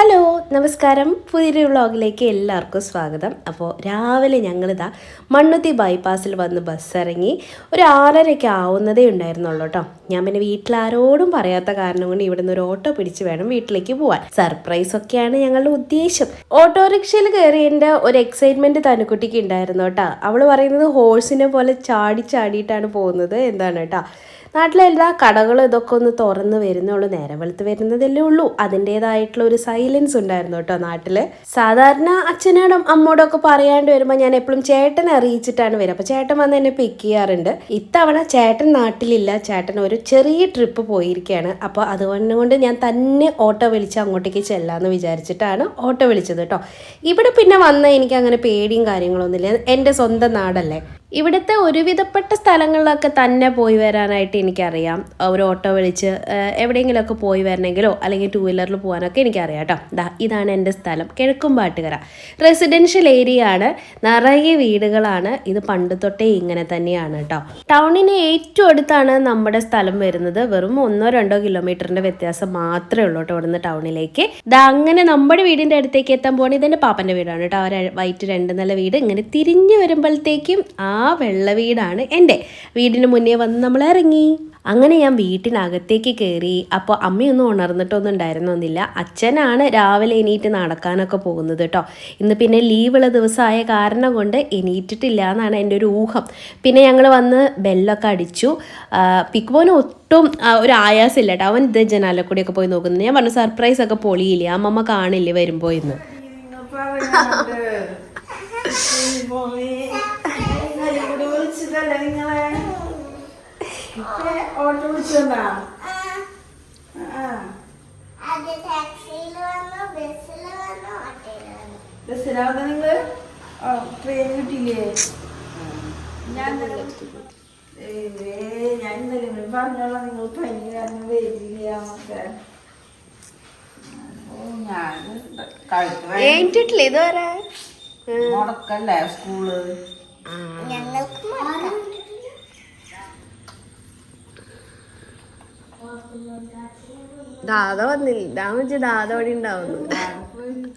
Hello നമസ്കാരം, പുതിയൊരു വ്ളോഗിലേക്ക് എല്ലാവർക്കും സ്വാഗതം. അപ്പോൾ രാവിലെ ഞങ്ങളിതാ മണ്ണുത്തി ബൈപ്പാസിൽ വന്ന് ബസ് ഇറങ്ങി ഒരു 6:30 ആവുന്നതേ ഉണ്ടായിരുന്നുള്ളൂ കേട്ടോ. ഞാൻ പിന്നെ വീട്ടിലാരോടും പറയാത്ത കാരണം കൊണ്ട് ഇവിടുന്ന് ഒരു ഓട്ടോ പിടിച്ച് വേണം വീട്ടിലേക്ക് പോകാൻ. സർപ്രൈസ് ഒക്കെയാണ് ഞങ്ങളുടെ ഉദ്ദേശം. ഓട്ടോറിക്ഷയിൽ കയറിയതിൻ്റെ ഒരു എക്സൈറ്റ്മെൻറ്റ് തനുക്കുട്ടിക്ക് ഉണ്ടായിരുന്നു കേട്ടോ. അവൾ പറയുന്നത് ഹോഴ്സിനെ പോലെ ചാടിയിട്ടാണ് പോകുന്നത് എന്താണ് കേട്ടോ. നാട്ടിലെല്ലാ കടകളും ഇതൊക്കെ ഒന്ന് തുറന്ന് വരുന്നുള്ളൂ, നേരം വെളുത്ത് വരുന്നതല്ലേ ഉള്ളൂ. അതിൻ്റെതായിട്ടുള്ള ഒരു സൈലൻസ് ഉണ്ടായിരുന്നു കേട്ടോ നാട്ടിൽ. സാധാരണ അച്ഛനോടും അമ്മോടും ഒക്കെ പറയാണ്ട് വരുമ്പോൾ ഞാൻ എപ്പോഴും ചേട്ടനെ അറിയിച്ചിട്ടാണ് വരിക. അപ്പോൾ ചേട്ടൻ വന്ന് എന്നെ പിക്ക് ചെയ്യാറുണ്ട്. ഇത്തവണ ചേട്ടൻ നാട്ടിലില്ല, ചേട്ടൻ ഒരു ചെറിയ ട്രിപ്പ് പോയിരിക്കുകയാണ്. അപ്പോൾ അതുകൊണ്ട് ഞാൻ തന്നെ ഓട്ടോ വിളിച്ച് അങ്ങോട്ടേക്ക് ചെല്ലാമെന്ന് വിചാരിച്ചിട്ടാണ് ഓട്ടോ വിളിച്ചത് കേട്ടോ. ഇവിടെ പിന്നെ വന്ന എനിക്ക് അങ്ങനെ പേടിയും കാര്യങ്ങളൊന്നുമില്ല, എൻ്റെ സ്വന്തം നാടല്ലേ. ഇവിടുത്തെ ഒരുവിധപ്പെട്ട സ്ഥലങ്ങളിലൊക്കെ തന്നെ പോയി വരാനായിട്ട് എനിക്കറിയാം. ഒരു ഓട്ടോ വിളിച്ച് എവിടെയെങ്കിലുമൊക്കെ പോയി വരണമെങ്കിലോ അല്ലെങ്കിൽ 2 വീലറിൽ പോകാനൊക്കെ എനിക്കറിയാം കേട്ടോ. ഇതാണ് എൻ്റെ സ്ഥലം, കിഴക്കുംപാട്ടുകര. റെസിഡൻഷ്യൽ ഏരിയ ആണ്, നിറയെ വീടുകളാണ്. ഇത് പണ്ട് തൊട്ടേ ഇങ്ങനെ തന്നെയാണ് കേട്ടോ. ടൗണിന് ഏറ്റവും അടുത്താണ് നമ്മുടെ സ്ഥലം വരുന്നത്. വെറും 1-2 കിലോമീറ്ററിൻ്റെ വ്യത്യാസം മാത്രമേ ഉള്ളൂ കേട്ടോ ഇവിടുന്ന് ടൗണിലേക്ക്. അങ്ങനെ നമ്മുടെ വീടിൻ്റെ അടുത്തേക്ക് എത്താൻ പോകണം. ഇതെൻ്റെ പാപ്പൻ്റെ വീടാണ് കേട്ടോ. വൈറ്റ് 2 നില വീട്. ഇങ്ങനെ തിരിഞ്ഞു വരുമ്പോഴത്തേക്കും ആ വെള്ള വീടാണ് എൻ്റെ. വീടിന് മുന്നേ വന്ന് നമ്മൾ ഇറങ്ങി. അങ്ങനെ ഞാൻ വീട്ടിനകത്തേക്ക് കയറി. അപ്പോൾ അമ്മയൊന്നും ഉണർന്നിട്ടൊന്നും ഉണ്ടായിരുന്നൊന്നുമില്ല. അച്ഛനാണ് രാവിലെ എണീറ്റ് നടക്കാനൊക്കെ പോകുന്നത് കേട്ടോ. ഇന്ന് പിന്നെ ലീവുള്ള ദിവസമായ കാരണം കൊണ്ട് എണീറ്റിട്ടില്ല എന്നാണ് എൻ്റെ ഒരു ഊഹം. പിന്നെ ഞങ്ങൾ വന്ന് ബെല്ലൊക്കെ അടിച്ചു. പിക്കുമോന് ഒട്ടും ഒരു ആയാസമില്ല കേട്ടോ. അവൻ ഇത് ജനാലക്കൂടിയൊക്കെ പോയി നോക്കുന്നത്. ഞാൻ പറഞ്ഞു സർപ്രൈസ് ഒക്കെ പൊളിയില്ലേ, അമ്മമ്മ കാണില്ലേ വരുമ്പോൾ ഇന്ന്. ഓട്ടോ വിളിച്ചോണ്ടാ ബസ്സിലാവുന്ന നിങ്ങള് ട്രെയിൻ കിട്ടിയില്ലേ? ഞാൻ ഇന്നലെ പറഞ്ഞോളാം നിങ്ങൾ പനി കാരണം വരില്ല എന്നൊക്കെ. മുടക്കല്ലേ സ്കൂള്. ദാദ വന്നില്ല, ദാദ അവിടെ ഉണ്ടാവുന്നു.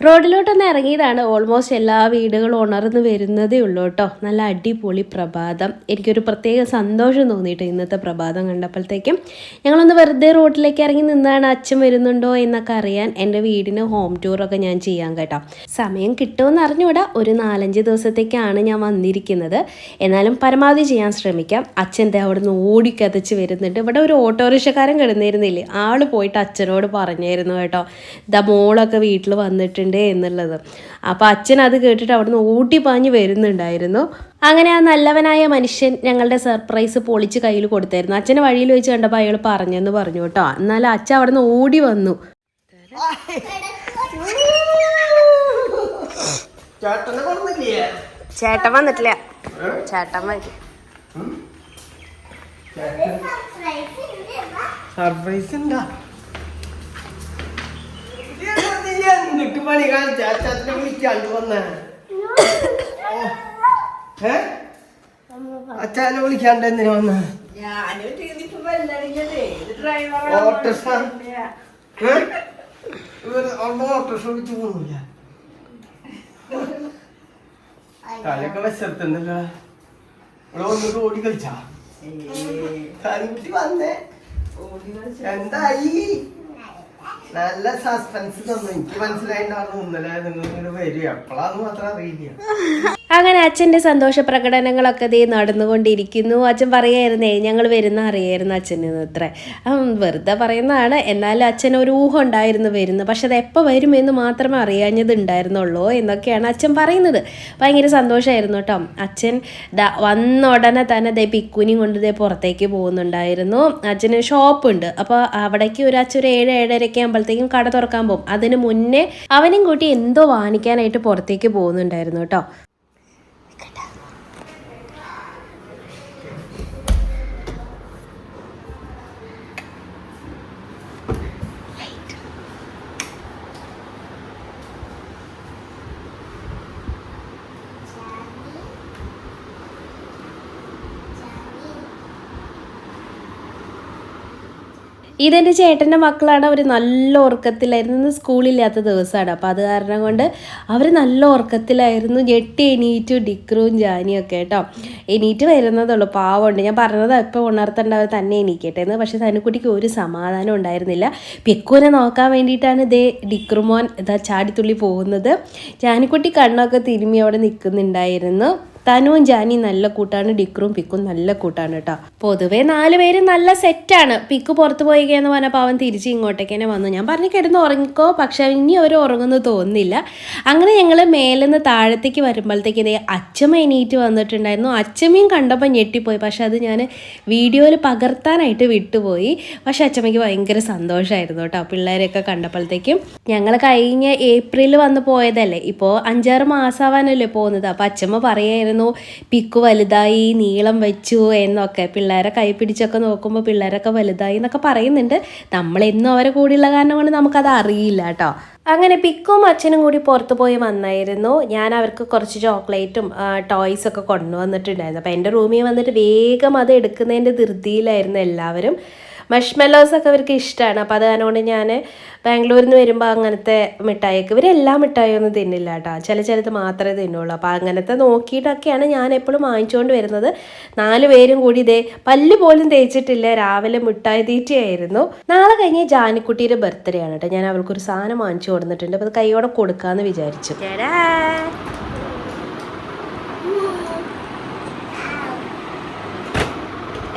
റോഡിലോട്ടൊന്ന് ഇറങ്ങിയതാണ്. ഓൾമോസ്റ്റ് എല്ലാ വീടുകളും ഉണർന്ന് വരുന്നതേ ഉള്ളൂ കേട്ടോ. നല്ല അടിപൊളി പ്രഭാതം. എനിക്കൊരു പ്രത്യേക സന്തോഷം തോന്നിയിട്ട് ഇന്നത്തെ പ്രഭാതം കണ്ടപ്പോഴത്തേക്കും. ഞങ്ങളൊന്ന് വെറുതെ റോഡിലേക്ക് ഇറങ്ങി നിന്നാണ് അച്ഛൻ വരുന്നുണ്ടോ എന്നൊക്കെ അറിയാൻ. എൻ്റെ വീടിന് ഹോം ടൂറൊക്കെ ഞാൻ ചെയ്യാൻ കേട്ടോ. സമയം കിട്ടുമെന്ന് അറിഞ്ഞൂടാ. ഒരു 4-5 ദിവസത്തേക്കാണ് ഞാൻ വന്നിരിക്കുന്നത്. എന്നാലും പരമാവധി ചെയ്യാൻ ശ്രമിക്കാം. അച്ഛൻ്റെ അവിടെ നിന്ന് ഓടിക്കതച്ച് വരുന്നുണ്ട്. ഇവിടെ ഒരു ഓട്ടോറിക്ഷക്കാരൻ കിടന്നിരുന്നില്ലേ, ആൾ പോയിട്ട് അച്ഛനോട് പറഞ്ഞായിരുന്നു കേട്ടോ, ഇതാ മോളൊക്കെ വീട്ടിൽ വന്നിട്ടുണ്ട് എന്നുള്ളത്. അപ്പോൾ അച്ഛൻ അത് കേട്ടിട്ട് അവിടെ നിന്ന് ഓടിപ്പാഞ്ഞ് വരുന്നുണ്ടായിരുന്നു. അങ്ങനെ ആ നല്ലവനായ മനുഷ്യൻ ഞങ്ങളുടെ സർപ്രൈസ് പൊളിച്ച് കയ്യിൽ കൊടുത്തായിരുന്നു. അച്ഛനെ വഴിയിൽ വെച്ച് കണ്ടപ്പോൾ അയാൾ പറഞ്ഞെന്ന് പറഞ്ഞു കേട്ടോ. എന്നാലും അച്ഛൻ അവിടെ നിന്ന് ഓടി വന്നു. ചേട്ടൻ വന്നിട്ടില്ല, ചേട്ടൻ വരും. സർപ്രൈസ് ഉണ്ടാ പണി കാണിച്ച അച്ഛനെ വിളിക്കാണ്ട് വന്ന അച്ഛനെ വിളിക്കാണ്ട് എന്തിനാ വന്ന? ഓട്ടോറിക്ഷ വിളിച്ചു പോകുന്നില്ല. തലയൊക്കെ വിശത്തുണ്ടല്ലോ. ഇവിടെ വന്നിട്ട് ഓടി കളിച്ചാ കുട്ടി വന്നേ. എന്തായി? നല്ല സസ്പെൻസ് തന്നു. എനിക്ക് മനസ്സിലായിട്ടാണ് ഇന്നലെ നിങ്ങൾ വരിക, എപ്പോഴാന്ന് മാത്രം അറിയില്ല. അങ്ങനെ അച്ഛൻ്റെ സന്തോഷ പ്രകടനങ്ങളൊക്കെ ഇതേ നടന്നുകൊണ്ടിരിക്കുന്നു. അച്ഛൻ പറയായിരുന്നേ ഞങ്ങൾ വരുന്ന അറിയായിരുന്നു അച്ഛന് അത്ര. വെറുതെ പറയുന്നതാണ്. എന്നാലും അച്ഛന് ഒരു ഊഹം ഉണ്ടായിരുന്നു വരുന്നത്. പക്ഷെ അത് എപ്പോൾ വരുമെന്ന് മാത്രമേ അറിയാഞ്ഞത് ഉണ്ടായിരുന്നുള്ളൂ എന്നൊക്കെയാണ് അച്ഛൻ പറയുന്നത്. ഭയങ്കര സന്തോഷമായിരുന്നു കേട്ടോ. അച്ഛൻ വന്ന ഉടനെ തന്നെ പിക്കുനിയും കൊണ്ട് പുറത്തേക്ക് പോകുന്നുണ്ടായിരുന്നു. അച്ഛന് ഷോപ്പുണ്ട്. അപ്പോൾ അവിടേക്ക് ഒരു അച്ഛൻ ഒരു 7-7:30 ആകുമ്പോഴത്തേക്കും കട തുറക്കാൻ പോകും. അതിന് മുന്നേ അവനും കൂട്ടി എന്തോ വാങ്ങിക്കാനായിട്ട് പുറത്തേക്ക് പോകുന്നുണ്ടായിരുന്നു കേട്ടോ. ഇതെൻ്റെ ചേട്ടൻ്റെ മക്കളാണ്. അവർ നല്ല ഉറക്കത്തിലായിരുന്നു. ഇന്ന് സ്കൂളില്ലാത്ത ദിവസമാണ്. അപ്പോൾ അത് കാരണം കൊണ്ട് അവർ നല്ല ഉറക്കത്തിലായിരുന്നു. ഞെട്ടി എണീറ്റു ഡിക്രുവും ജാനിയും ഒക്കെ കേട്ടോ. എണീറ്റ് വരുന്നതുള്ളൂ. പാവമുണ്ട്. ഞാൻ പറഞ്ഞത് ഇപ്പോൾ ഉണർത്തേണ്ട അവർ തന്നെ എണീക്കട്ടെ എന്ന്. പക്ഷേ തനുക്കുട്ടിക്ക് ഒരു സമാധാനം ഉണ്ടായിരുന്നില്ല. പെക്കുവിനെ നോക്കാൻ വേണ്ടിയിട്ടാണ് ഇതേ ഡിക്രുമോൻ ഇതാ ചാടിത്തുള്ളി പോകുന്നത്. ജാനിക്കുട്ടി കണ്ണൊക്കെ തിരുമ്മി അവിടെ നിൽക്കുന്നുണ്ടായിരുന്നു. തനുവും ജാനിയും നല്ല കൂട്ടാണ്, ഡിക്രും പിക്കും നല്ല കൂട്ടാണ് കേട്ടോ. പൊതുവേ 4 പേരും നല്ല സെറ്റാണ്. പിക്ക് പുറത്ത് പോയിക്കെന്ന് പറഞ്ഞപ്പോൾ അവൻ തിരിച്ച് ഇങ്ങോട്ടേക്ക് തന്നെ വന്നു. ഞാൻ പറഞ്ഞു കിടന്ന് ഉറങ്ങിക്കോ, പക്ഷെ ഇനി അവർ ഉറങ്ങുന്നു തോന്നുന്നില്ല. അങ്ങനെ ഞങ്ങൾ മേലെന്ന് താഴത്തേക്ക് വരുമ്പോഴത്തേക്ക് ഇതേ അച്ചമ്മ എണീറ്റ് വന്നിട്ടുണ്ടായിരുന്നു. അച്ചമ്മയും കണ്ടപ്പോൾ ഞെട്ടിപ്പോയി. പക്ഷെ അത് ഞാൻ വീഡിയോയിൽ പകർത്താനായിട്ട് വിട്ടുപോയി. പക്ഷെ അച്ചമ്മയ്ക്ക് ഭയങ്കര സന്തോഷമായിരുന്നു കേട്ടോ പിള്ളേരെയൊക്കെ കണ്ടപ്പോഴത്തേക്കും. ഞങ്ങൾ കഴിഞ്ഞ ഏപ്രിൽ വന്ന് പോയതല്ലേ, ഇപ്പോൾ 5-6 മാസമാവാനല്ലേ പോകുന്നത്. അപ്പോൾ അച്ചമ്മ പറയായിരുന്നു പിക്കു വലുതായി, നീളം വെച്ചു എന്നൊക്കെ. പിള്ളേരെ കൈ പിടിച്ചൊക്കെ നോക്കുമ്പോൾ പിള്ളേരൊക്കെ വലുതായി എന്നൊക്കെ പറയുന്നുണ്ട്. നമ്മളെന്നും അവരെ കൂടെയുള്ള കാരണം കൊണ്ട് നമുക്കത് അറിയില്ല കേട്ടോ. അങ്ങനെ പിക്കും അച്ഛനും കൂടി പുറത്ത് പോയി വന്നായിരുന്നു. ഞാൻ അവർക്ക് കുറച്ച് ചോക്ലേറ്റും ടോയ്സൊക്കെ കൊണ്ടുവന്നിട്ടുണ്ടായിരുന്നു. അപ്പോൾ എൻ്റെ റൂമിൽ വന്നിട്ട് വേഗം അത് എടുക്കുന്നതിൻ്റെ ധൃതിയിലായിരുന്നു എല്ലാവരും. മഷ്മെല്ലോസൊക്കെ അവർക്ക് ഇഷ്ടമാണ്. അപ്പോൾ അത് കാരണം ഞാൻ ബാംഗ്ലൂരിൽ നിന്ന് വരുമ്പോൾ അങ്ങനത്തെ മിഠായിയൊക്കെ, ഇവരെല്ലാ മിഠായിയൊന്നും തിന്നില്ല കേട്ടോ, ചിലത് മാത്രമേ തിന്നുള്ളൂ. അപ്പോൾ അങ്ങനത്തെ നോക്കിയിട്ടൊക്കെയാണ് ഞാൻ എപ്പോഴും വാങ്ങിച്ചുകൊണ്ട് വരുന്നത്. 4 പേരും കൂടി ഇതേ പല്ല് പോലും തേച്ചിട്ടില്ല, രാവിലെ മിഠായി തീറ്റയായിരുന്നു. നാളെ കഴിഞ്ഞ് ജാനിക്കുട്ടിയുടെ ബർത്ത്ഡേ ആണ് കേട്ടോ. ഞാൻ അവൾക്കൊരു സാധനം വാങ്ങിച്ചു കൊടുത്തിട്ടുണ്ട്. അപ്പോൾ അത് കൈയോടെ കൊടുക്കാമെന്ന് വിചാരിച്ചു.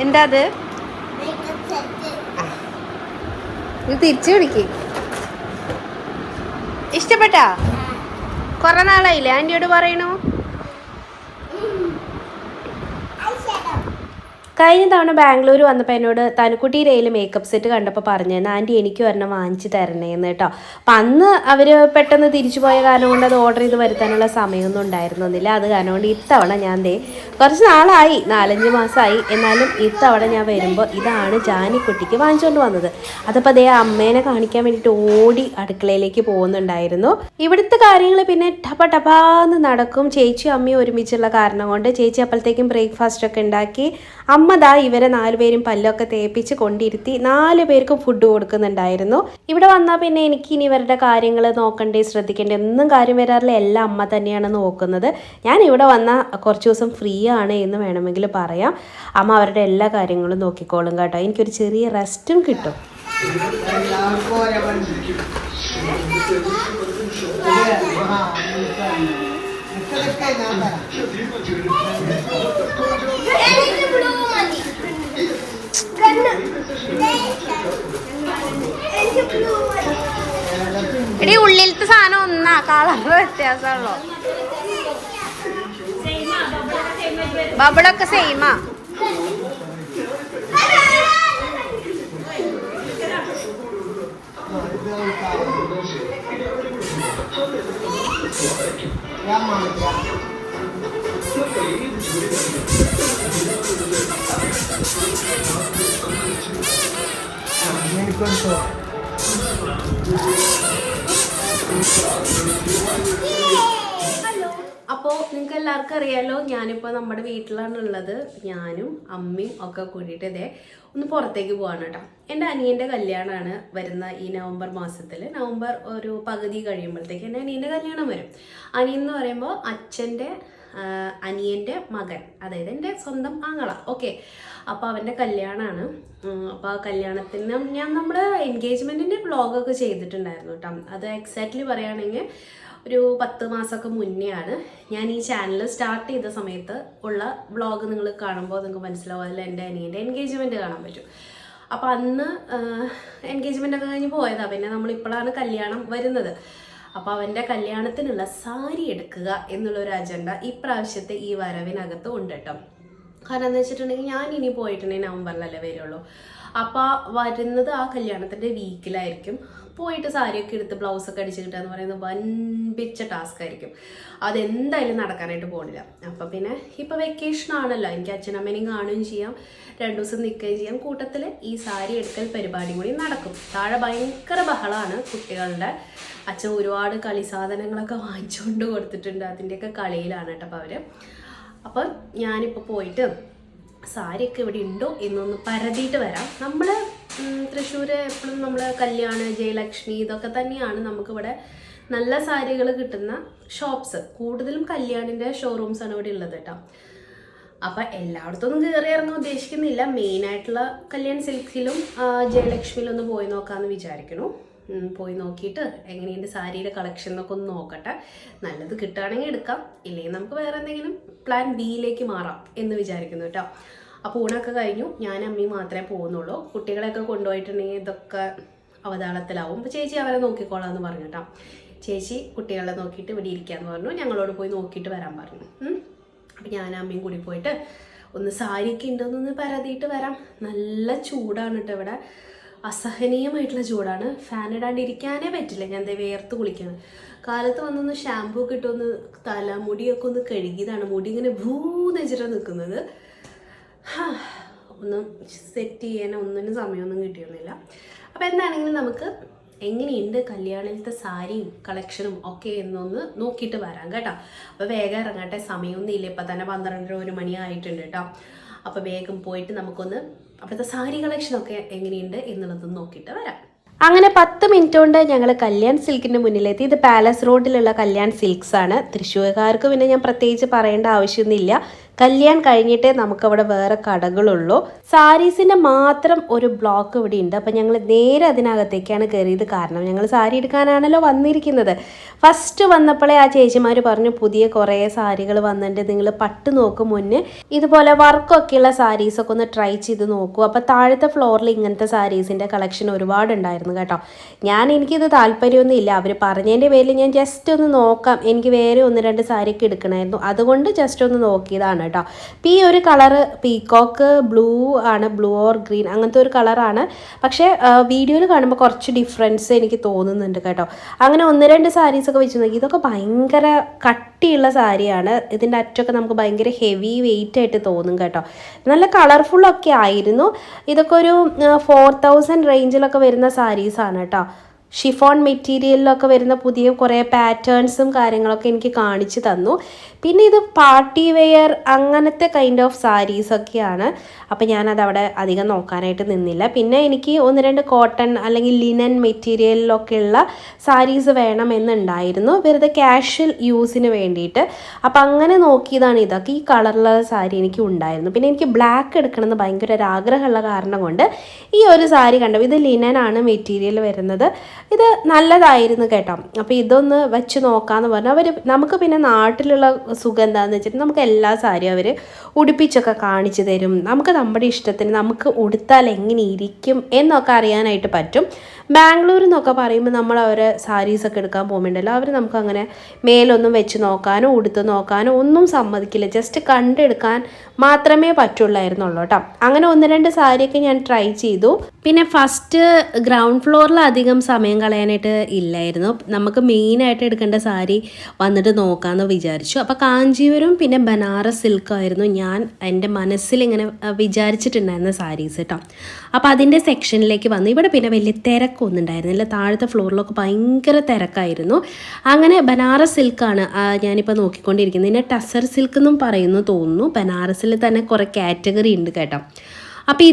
എന്താ അത്? ഇത് തിരിച്ചു പിടിക്ക്. ഇഷ്ടപ്പെട്ടാ? കുറെ നാളായില്ലേ ആൻറ്റിയോട് പറയണു. കഴിഞ്ഞ തവണ ബാംഗ്ലൂർ വന്നപ്പോൾ എന്നോട് തനുക്കുട്ടി റെയിൽ മേക്കപ്പ് സെറ്റ് കണ്ടപ്പോൾ പറഞ്ഞിരുന്നു ആൻറ്റി എനിക്ക് ഒരെണ്ണം വാങ്ങിച്ച് തരണേന്ന് കേട്ടോ. അപ്പം അന്ന് അവർ പെട്ടെന്ന് തിരിച്ചു പോയ കാരണം കൊണ്ട് അത് ഓർഡർ ചെയ്ത് വരുത്താനുള്ള സമയമൊന്നും ഉണ്ടായിരുന്നില്ല. അത് കാരണം കൊണ്ട് ഇത്തവണ ഞാൻ കുറച്ച് നാളായി, 4-5 മാസമായി, എന്നാലും ഇത്തവണ ഞാൻ വരുമ്പോൾ ഇതാണ് ജാനിക്കുട്ടിക്ക് വാങ്ങിച്ചുകൊണ്ട് വന്നത്. അതപ്പോൾ അതേ അമ്മേനെ കാണിക്കാൻ വേണ്ടിയിട്ട് ഓടി അടുക്കളയിലേക്ക് പോകുന്നുണ്ടായിരുന്നു. ഇവിടുത്തെ കാര്യങ്ങൾ പിന്നെ ടപ്പാന്ന് നടക്കും. ചേച്ചിയും അമ്മയും ഒരുമിച്ചുള്ള കാരണം കൊണ്ട് ചേച്ചി അപ്പോഴത്തേക്കും ബ്രേക്ക്ഫാസ്റ്റൊക്കെ ഉണ്ടാക്കി. അമ്മ ദാ ഇവരെ 4 പേരും പല്ലൊക്കെ തേപ്പിച്ച് കൊണ്ടിരുത്തി 4 പേർക്കും ഫുഡ് കൊടുക്കുന്നുണ്ടായിരുന്നു. ഇവിടെ വന്നാൽ പിന്നെ എനിക്ക് ഇനി ഇവരുടെ കാര്യങ്ങൾ നോക്കണ്ടേ, ശ്രദ്ധിക്കേണ്ടേ ഒന്നും കാര്യം വരാറില്ല. എല്ലാം അമ്മ തന്നെയാണ് നോക്കുന്നത്. ഞാൻ ഇവിടെ വന്നാൽ കുറച്ച് ദിവസം ഫ്രീ ആണ് എന്ന് വേണമെങ്കിൽ പറയാം. അമ്മ അവരുടെ എല്ലാ കാര്യങ്ങളും നോക്കിക്കോളും കേട്ടോ. എനിക്കൊരു ചെറിയ റെസ്റ്റും കിട്ടും. എടി ഉള്ളിലത്തെ സാധനം ഒന്നാ, കളർ വ്യത്യാസമുള്ളൂ. ബബിളൊക്കെ സെയിമാ. അപ്പോൾ നിങ്ങൾക്ക് എല്ലാവർക്കും അറിയാലോ, ഞാനിപ്പോൾ നമ്മുടെ വീട്ടിലാണുള്ളത്. ഞാനും അമ്മയും ഒക്കെ കൂടിയിട്ട് ഇതേ ഒന്ന് പുറത്തേക്ക് പോവാണ് കേട്ടോ. എൻ്റെ അനിയൻ്റെ കല്യാണമാണ് വരുന്ന ഈ നവംബർ മാസത്തിൽ. നവംബർ ഒരു പകുതി കഴിയുമ്പോഴത്തേക്ക് എൻ്റെ അനിയൻ്റെ കല്യാണം വരും. അനിയൻ എന്ന് പറയുമ്പോൾ അച്ഛൻ്റെ അനിയൻ്റെ മകൻ, അതായത് എൻ്റെ സ്വന്തം ആങ്ങള. ഓക്കെ, അപ്പോൾ അവൻ്റെ കല്യാണമാണ്. അപ്പോൾ ആ കല്യാണത്തിന് നമ്മൾ എൻഗേജ്മെൻറ്റിൻ്റെ വ്ളോഗൊക്കെ ചെയ്തിട്ടുണ്ടായിരുന്നു കേട്ടോ. അത് എക്സാക്ട്ലി പറയുകയാണെങ്കിൽ ഒരു 10 മാസമൊക്കെ മുന്നെയാണ് ഞാൻ ഈ ചാനൽ സ്റ്റാർട്ട് ചെയ്ത സമയത്ത് ഉള്ള വ്ളോഗ്. നിങ്ങൾ കാണുമ്പോൾ നിങ്ങൾക്ക് മനസ്സിലാവും, അതിൽ എൻ്റെ അനിയൻ്റെ എൻഗേജ്മെൻറ്റ് കാണാൻ പറ്റും. അപ്പോൾ അന്ന് എൻഗേജ്മെൻ്റ് ഒക്കെ കഴിഞ്ഞ് പോയതാണ്. പിന്നെ നമ്മളിപ്പോഴാണ് കല്യാണം വരുന്നത്. അപ്പോൾ അവൻ്റെ കല്യാണത്തിനുള്ള സാരി എടുക്കുക എന്നുള്ളൊരു അജണ്ട ഇപ്രാവശ്യത്തെ ഈ വരവിനകത്ത് ഉണ്ട് കേട്ടോ. കാരണം എന്താ വെച്ചിട്ടുണ്ടെങ്കിൽ ഞാൻ ഇനി പോയിട്ടുണ്ടെങ്കിൽ നവംബറിലല്ലേ വരുള്ളൂ. അപ്പോൾ വരുന്നത് ആ കല്യാണത്തിൻ്റെ വീക്കിലായിരിക്കും. പോയിട്ട് സാരിയൊക്കെ എടുത്ത് ബ്ലൗസൊക്കെ അടിച്ച് കിട്ടുക എന്ന് പറയുന്നത് വൻപിച്ച ടാസ്ക് ആയിരിക്കും. അതെന്തായാലും നടക്കാനായിട്ട് പോകണില്ല. അപ്പം പിന്നെ ഇപ്പോൾ വെക്കേഷൻ ആണല്ലോ, എനിക്ക് അച്ഛനമ്മേനെയും കാണുകയും ചെയ്യാം, 2 ദിവസം നിൽക്കുകയും ചെയ്യാം. കൂട്ടത്തിൽ ഈ സാരി എടുക്കൽ പരിപാടി കൂടി നടക്കും. താഴെ ഭയങ്കര ബഹളമാണ് കുട്ടികളുടെ. അച്ഛൻ ഒരുപാട് കളി സാധനങ്ങളൊക്കെ വാങ്ങിച്ചുകൊണ്ട് കൊടുത്തിട്ടുണ്ട്. അതിൻ്റെയൊക്കെ കളിയിലാണ് കേട്ടോ അപ്പോൾ അവർ. അപ്പം ഞാനിപ്പോൾ പോയിട്ട് സാരിയൊക്കെ ഇവിടെ ഉണ്ടോ എന്നൊന്ന് പരതിയിട്ട് വരാം. നമ്മൾ തൃശ്ശൂർ എപ്പോഴും നമ്മൾ കല്യാൺ, ജയലക്ഷ്മി ഇതൊക്കെ തന്നെയാണ് നമുക്കിവിടെ നല്ല സാരികൾ കിട്ടുന്ന ഷോപ്സ്. കൂടുതലും കല്യാണിൻ്റെ ഷോറൂംസാണ് ഇവിടെ ഉള്ളത് കേട്ടോ. അപ്പം എല്ലായിടത്തൊന്നും കയറി ഇറങ്ങാൻ ഉദ്ദേശിക്കുന്നില്ല. മെയിനായിട്ടുള്ള കല്യാൺ സിൽക്സിലും ജയലക്ഷ്മിയിലും ഒന്ന് പോയി നോക്കാമെന്ന് വിചാരിക്കണു. പോയി നോക്കിയിട്ട് എങ്ങനെയുണ്ട് സാരിയുടെ കളക്ഷൻ എന്നൊക്കെ ഒന്ന് നോക്കട്ടെ. നല്ലത് കിട്ടുകയാണെങ്കിൽ എടുക്കാം, ഇല്ലെങ്കിൽ നമുക്ക് വേറെ എന്തെങ്കിലും പ്ലാൻ ബിയിലേക്ക് മാറാം എന്ന് വിചാരിക്കുന്നു കേട്ടോ. അപ്പോൾ ഊണൊക്കെ കഴിഞ്ഞു. ഞാൻ അമ്മയും മാത്രമേ പോകുന്നുള്ളൂ. കുട്ടികളെയൊക്കെ കൊണ്ടുപോയിട്ടുണ്ടെങ്കിൽ ഇതൊക്കെ അവതാളത്തിലാവും. അപ്പോൾ ചേച്ചി അവരെ നോക്കിക്കോളാം എന്ന് പറഞ്ഞു കേട്ടോ. ചേച്ചി കുട്ടികളെ നോക്കിയിട്ട് ഇവിടെ ഇരിക്കാമെന്ന് പറഞ്ഞു. ഞങ്ങളോട് പോയി നോക്കിയിട്ട് വരാൻ പറഞ്ഞു. അപ്പം ഞാൻ അമ്മയും കൂടി പോയിട്ട് ഒന്ന് സാരിയൊക്കെ ഉണ്ടോയെന്നൊന്ന് പരതിയിട്ട് വരാം. നല്ല ചൂടാണ് കേട്ടോ ഇവിടെ, അസഹനീയമായിട്ടുള്ള ചൂടാണ്. ഫാൻ ഇടാണ്ടിരിക്കാനേ പറ്റില്ല. ഞാൻ ദേ വേർത്ത് കുളിക്കണം. കാലത്ത് വന്നൊന്ന് ഷാമ്പൂ ഒക്കെ ഇട്ടൊന്ന് തലമുടിയൊക്കെ ഒന്ന് കഴുകിയതാണ്. മുടി ഇങ്ങനെ ഭൂന്നെച്ചിട്ടാണ് നിൽക്കുന്നത്. ഒന്നും സെറ്റ് ചെയ്യാൻ ഒന്നിനും സമയമൊന്നും കിട്ടിയൊന്നുമില്ല. അപ്പോൾ എന്താണെങ്കിലും നമുക്ക് എങ്ങനെയുണ്ട് കല്യാണത്തെ സാരിയും കളക്ഷനും ഒക്കെ എന്നൊന്ന് നോക്കിയിട്ട് വരാം കേട്ടോ. അപ്പോൾ വേഗം ഇറങ്ങട്ടെ, സമയമൊന്നും ഇല്ല. ഇപ്പം തന്നെ 12-1 മണി ആയിട്ടുണ്ട് കേട്ടോ. അപ്പോൾ വേഗം പോയിട്ട് നമുക്കൊന്ന് അവിടുത്തെ സാരി കളക്ഷനൊക്കെ എങ്ങനെയുണ്ട് എന്നുള്ളതൊന്ന് നോക്കിയിട്ട് വരാം. അങ്ങനെ 10 മിനിറ്റ് കൊണ്ട് ഞങ്ങൾ കല്യാൺ സിൽക്കിൻ്റെ മുന്നിലെത്തി. ഇത് പാലസ് റോഡിലുള്ള കല്യാൺ സിൽക്സ് ആണ്. തൃശ്ശൂർക്കാർക്ക് പിന്നെ ഞാൻ പ്രത്യേകിച്ച് പറയേണ്ട ആവശ്യമൊന്നുമില്ല. കല്യാൺ കഴിഞ്ഞിട്ടേ നമുക്കവിടെ വേറെ കടകളുള്ളൂ. സാരീസിൻ്റെ മാത്രം ഒരു ബ്ലോക്ക് ഇവിടെ ഉണ്ട്. അപ്പം ഞങ്ങൾ നേരെ അതിനകത്തേക്കാണ് കയറിയത്. കാരണം ഞങ്ങൾ സാരി എടുക്കാനാണല്ലോ വന്നിരിക്കുന്നത്. ഫസ്റ്റ് വന്നപ്പോഴേ ആ ചേച്ചിമാർ പറഞ്ഞു പുതിയ കുറേ സാരികൾ വന്നിട്ടുണ്ട്, നിങ്ങൾ പട്ട് നോക്കും മുന്നേ ഇതുപോലെ വർക്കൊക്കെയുള്ള സാരീസൊക്കെ ഒന്ന് ട്രൈ ചെയ്ത് നോക്കൂ. അപ്പോൾ താഴത്തെ ഫ്ലോറിൽ ഇങ്ങനത്തെ സാരീസിൻ്റെ കളക്ഷൻ ഒരുപാടുണ്ടായിരുന്നു കേട്ടോ. എനിക്കിത് താല്പര്യമൊന്നും ഇല്ല. അവർ പറഞ്ഞതിൻ്റെ പേരിൽ ഞാൻ ജസ്റ്റ് ഒന്ന് നോക്കാം, എനിക്ക് വേറെ 1-2 സാരിയൊക്കെ എടുക്കണമായിരുന്നു, അതുകൊണ്ട് ജസ്റ്റ് ഒന്ന് നോക്കിയതാണ് കേട്ടോ. ഈ ഒരു കളറ് പീകോക്ക് ബ്ലൂ ആണ്, ബ്ലൂ ഓർ ഗ്രീൻ അങ്ങനത്തെ ഒരു കളറാണ്. പക്ഷേ വീഡിയോയിൽ കാണുമ്പോൾ കുറച്ച് ഡിഫറൻസ് എനിക്ക് തോന്നുന്നുണ്ട് കേട്ടോ. അങ്ങനെ 1-2 സാരീസൊക്കെ വെച്ച് നോക്കി. ഇതൊക്കെ ഭയങ്കര കട്ടിയുള്ള സാരിയാണ്. ഇതിൻ്റെ അറ്റമൊക്കെ നമുക്ക് ഭയങ്കര ഹെവി വെയിറ്റ് ആയിട്ട് തോന്നും കേട്ടോ. നല്ല കളർഫുള്ളൊക്കെ ആയിരുന്നു. ഇതൊക്കെ ഒരു 4000 റേഞ്ചിലൊക്കെ വരുന്ന സാരീസാണ് കേട്ടോ. ഷിഫോൺ മെറ്റീരിയലിലൊക്കെ വരുന്ന പുതിയ കുറേ പാറ്റേൺസും കാര്യങ്ങളൊക്കെ എനിക്ക് കാണിച്ചു തന്നു. പിന്നെ ഇത് പാർട്ടി വെയർ അങ്ങനത്തെ കൈൻഡ് ഓഫ് സാരീസൊക്കെയാണ്. അപ്പം ഞാനതവിടെ അധികം നോക്കാനായിട്ട് നിന്നില്ല. പിന്നെ എനിക്ക് 1-2 കോട്ടൺ അല്ലെങ്കിൽ ലിനൻ മെറ്റീരിയലിലൊക്കെ ഉള്ള സാരീസ് വേണമെന്നുണ്ടായിരുന്നു, വെറുതെ കാഷ്വൽ യൂസിന് വേണ്ടിയിട്ട്. അപ്പം അങ്ങനെ നോക്കിയതാണ് ഇതൊക്കെ. ഈ കളറിലുള്ള സാരി എനിക്ക് ഉണ്ടായിരുന്നു. പിന്നെ എനിക്ക് ബ്ലാക്ക് എടുക്കണമെന്ന് ഭയങ്കര ഒരു ആഗ്രഹമുള്ള കാരണം കൊണ്ട് ഈ ഒരു സാരി കണ്ടു. ഇത് ലിനനാണ് മെറ്റീരിയൽ വരുന്നത്. ഇത് നല്ലതായിരുന്നു കേട്ടോ. അപ്പോൾ ഇതൊന്ന് വെച്ച് നോക്കാമെന്ന് പറഞ്ഞു. നമുക്ക് പിന്നെ നാട്ടിലുള്ള സുഖം എന്താണെന്ന് വെച്ചിട്ട് നമുക്ക് എല്ലാ സാരിയും അവർ ഉടുപ്പിച്ചൊക്കെ കാണിച്ചു തരും. നമുക്ക് നമ്മുടെ ഇഷ്ടത്തിന് നമുക്ക് ഉടുത്താൽ എങ്ങനെ ഇരിക്കും എന്നൊക്കെ അറിയാനായിട്ട് പറ്റും. ബാംഗ്ലൂരിൽ നിന്നൊക്കെ പറയുമ്പോൾ നമ്മൾ അവരെ സാരീസൊക്കെ എടുക്കാൻ പോകുമ്പോണ്ടല്ലോ, അവർ നമുക്കങ്ങനെ മേലൊന്നും വെച്ച് നോക്കാനോ ഉടുത്ത് നോക്കാനോ ഒന്നും സമ്മതിക്കില്ല. ജസ്റ്റ് കണ്ടെടുക്കാൻ മാത്രമേ പറ്റുള്ളായിരുന്നുള്ളൂ കേട്ടോ. അങ്ങനെ 1-2 സാരിയൊക്കെ ഞാൻ ട്രൈ ചെയ്തു. പിന്നെ ഫസ്റ്റ് ഗ്രൗണ്ട് ഫ്ലോറിൽ അധികം സമയം കളയാനായിട്ട് ഇല്ലായിരുന്നു. നമുക്ക് മെയിനായിട്ട് എടുക്കേണ്ട സാരി വന്നിട്ട് നോക്കാമെന്ന് വിചാരിച്ചു. അപ്പോൾ കാഞ്ചീപുരം പിന്നെ ബനാറസ് സിൽക്കായിരുന്നു ഞാൻ എൻ്റെ മനസ്സിലിങ്ങനെ വിചാരിച്ചിട്ടുണ്ടായിരുന്ന സാരീസ് കേട്ടോ. അപ്പോൾ അതിൻ്റെ സെക്ഷനിലേക്ക് വന്നു. ഇവിടെ പിന്നെ വലിയ തിരക്കൊന്നും ഉണ്ടായിരുന്നില്ല. താഴത്തെ ഫ്ലോറിലൊക്കെ ഭയങ്കര തിരക്കായിരുന്നു. അങ്ങനെ ബനാറസ് സിൽക്കാണ് ഞാനിപ്പോൾ നോക്കിക്കൊണ്ടിരിക്കുന്നത്. ഇതിനെ ടസർ സിൽക്ക് എന്നും പറയുന്നു തോന്നുന്നു. ബനാറസിൽ തന്നെ കുറേ കാറ്റഗറി ഉണ്ട് കേട്ടോ. അപ്പോൾ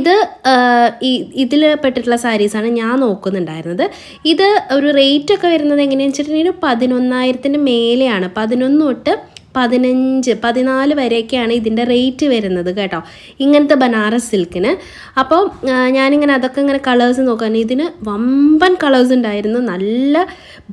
ഇതിൽ പെട്ടിട്ടുള്ള സാരീസാണ് ഞാൻ നോക്കുന്നുണ്ടായിരുന്നത്. ഇത് ഒരു റേറ്റൊക്കെ വരുന്നത് എങ്ങനെയാണെന്ന് വെച്ചിട്ടുണ്ടെങ്കിൽ 11,000-ന് മേലെയാണ്. 11 തൊട്ട് 15, 14 വരെയൊക്കെയാണ് ഇതിൻ്റെ റേറ്റ് വരുന്നത് കേട്ടോ, ഇങ്ങനത്തെ ബനാറസ് സിൽക്കിന്. അപ്പോൾ ഞാനിങ്ങനെ അതൊക്കെ ഇങ്ങനെ കളേഴ്സ് നോക്കാൻ, ഇതിന് വമ്പൻ കളേഴ്സ് ഉണ്ടായിരുന്നു, നല്ല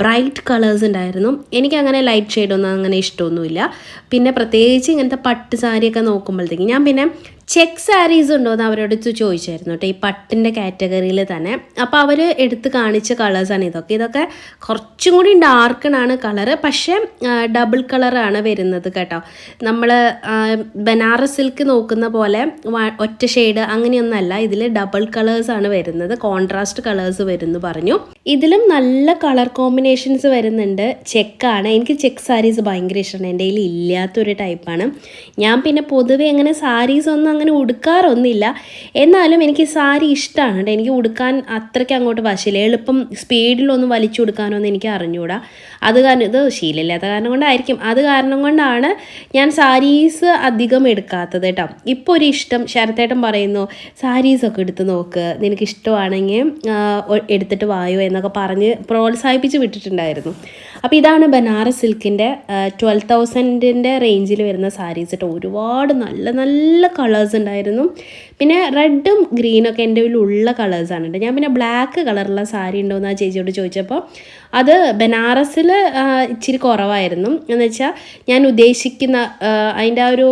ബ്രൈറ്റ് കളേഴ്സ് ഉണ്ടായിരുന്നു. എനിക്കങ്ങനെ ലൈറ്റ് ഷെയ്ഡൊന്നും അങ്ങനെ ഇഷ്ടമൊന്നുമില്ല. പിന്നെ പ്രത്യേകിച്ച് ഇങ്ങനത്തെ പട്ട് സാരിയൊക്കെ നോക്കുമ്പോഴത്തേക്കും ഞാൻ പിന്നെ ചെക്ക് സാരീസ് ഉണ്ടോ എന്ന് അവരോട് ചോദിച്ചായിരുന്നു കേട്ടോ, ഈ പട്ടിൻ്റെ കാറ്റഗറിയിൽ തന്നെ. അപ്പോൾ അവർ എടുത്ത് കാണിച്ച കളേഴ്സാണ് ഇതൊക്കെ കുറച്ചും കൂടി ഡാർക്കണാണ് കളറ്, പക്ഷേ ഡബിൾ കളറാണ് വരുന്നത് കേട്ടോ. നമ്മൾ ബനാറസ് സിൽക്ക് നോക്കുന്ന പോലെ ഒറ്റ ഷെയ്ഡ് അങ്ങനെയൊന്നല്ല, ഇതിൽ ഡബിൾ കളേഴ്സാണ് വരുന്നത്, കോൺട്രാസ്റ്റ് കളേഴ്സ് വരുന്നു പറഞ്ഞു. ഇതിലും നല്ല കളർ കോമ്പിനേഷൻസ് വരുന്നുണ്ട്. ചെക്കാണ്, എനിക്ക് ചെക്ക് സാരീസ് ഭയങ്കര ഇഷ്ടമാണ്, എൻ്റെ കയ്യിൽ ഇല്ലാത്തൊരു ടൈപ്പാണ്. ഞാൻ പിന്നെ പൊതുവെ അങ്ങനെ സാരീസ് ഒന്നും അങ്ങനെ ഉടുക്കാറൊന്നുമില്ല, എന്നാലും എനിക്ക് സാരി ഇഷ്ടമാണ് കേട്ടോ. എനിക്ക് ഉടുക്കാൻ അത്രയ്ക്ക് അങ്ങോട്ട് വശില്ല, എളുപ്പം സ്പീഡിലൊന്നും വലിച്ചു കൊടുക്കാനൊന്നും എനിക്ക് അറിഞ്ഞുകൂടാ. അത് കാരണം ഇത് ശീലമില്ലാത്ത കാരണം കൊണ്ടായിരിക്കും, അത് കാരണം കൊണ്ടാണ് ഞാൻ സാരീസ് അധികം എടുക്കാത്തത് കേട്ടോ. ഇപ്പോൾ ഒരു ഇഷ്ടം ശരത്തേട്ടൻ പറയുന്നു സാരീസൊക്കെ എടുത്ത് നോക്ക്, നിനക്ക് ഇഷ്ടമാണെങ്കിൽ എടുത്തിട്ട് വായോ എന്നൊക്കെ പറഞ്ഞ് പ്രോത്സാഹിപ്പിച്ച് വിട്ടിട്ടുണ്ടായിരുന്നു. അപ്പോൾ ഇതാണ് ബനാറസ് സിൽക്കിൻ്റെ 12,000 റേഞ്ചിൽ വരുന്ന സാരീസ് കേട്ടോ. ഒരുപാട് നല്ല നല്ല കളേഴ്സ് ഉണ്ടായിരുന്നു. പിന്നെ റെഡും ഗ്രീനൊക്കെ എൻ്റെ ഉള്ള കളേഴ്സാണ് കേട്ടോ. ഞാൻ പിന്നെ ബ്ലാക്ക് കളറുള്ള സാരി ഉണ്ടോയെന്ന് ആ ചേച്ചിയോട് ചോദിച്ചപ്പോൾ അത് ബനാറസിൽ ഇച്ചിരി കുറവായിരുന്നു. എന്ന് വെച്ചാൽ ഞാൻ ഉദ്ദേശിക്കുന്ന അതിൻ്റെ ആ ഒരു